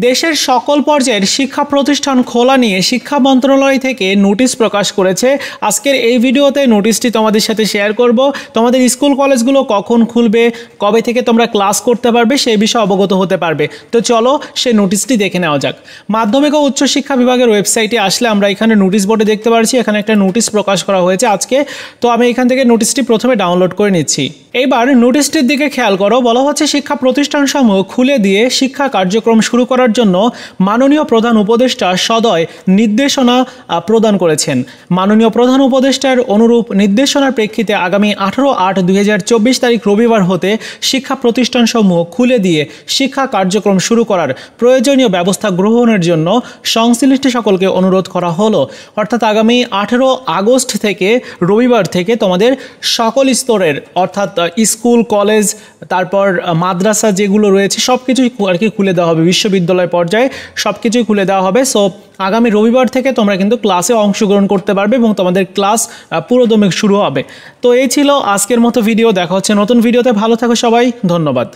দেশের সকল পর্যায়ের শিক্ষা প্রতিষ্ঠান খোলা নিয়ে শিক্ষা মন্ত্রণালয় থেকে নোটিশ প্রকাশ করেছে। আজকের এই ভিডিওতে নোটিশটি তোমাদের সাথে শেয়ার করব। তোমাদের স্কুল কলেজগুলো কখন খুলবে, কবে থেকে তোমরা ক্লাস করতে পারবে সেই বিষয়ে অবগত হতে পারবে। তো চলো সেই নোটিশটি দেখে নেওয়া যাক। মাধ্যমিক ও উচ্চশিক্ষা বিভাগের ওয়েবসাইটে আসলে আমরা এখানে নোটিশ বোর্ডে দেখতে পাচ্ছি এখানে একটা নোটিশ প্রকাশ করা হয়েছে আজকে। তো আমি এখান থেকে নোটিশটি প্রথমে ডাউনলোড করে নিচ্ছি। এইবার নোটিশটির দিকে খেয়াল করো, বলা হচ্ছে শিক্ষা প্রতিষ্ঠানসমূহ খুলে দিয়ে শিক্ষা কার্যক্রম শুরু করার জন্য মাননীয় প্রধান উপদেষ্টা সদয় নির্দেশনা প্রদান করেছেন। মাননীয় প্রধান উপদেষ্টার অনুরূপ নির্দেশনার প্রেক্ষিতে আগামী 18/8/2024 তারিখ রবিবার হতে শিক্ষা প্রতিষ্ঠানসমূহ খুলে দিয়ে শিক্ষা কার্যক্রম শুরু করার প্রয়োজনীয় ব্যবস্থা গ্রহণের জন্য সংশ্লিষ্ট সকলকে অনুরোধ করা হলো। অর্থাৎ আগামী 18 আগস্ট থেকে রবিবার থেকে তোমাদের সকল স্তরের অর্থাৎ স্কুল, কলেজ, তারপর মাদ্রাসা যেগুলো রয়েছে সব কিছুই আর কি খুলে দেওয়া হবে। বিশ্ববিদ্যালয় পর্যায়ে সব কিছুই খুলে দেওয়া হবে। সো আগামী রবিবার থেকে তোমরা কিন্তু ক্লাসে অংশগ্রহণ করতে পারবে এবং তোমাদের ক্লাস পুরোদমে শুরু হবে। তো এই ছিল আজকের মতো ভিডিও। দেখা হচ্ছে নতুন ভিডিওতে। ভালো থাকো সবাই, ধন্যবাদ।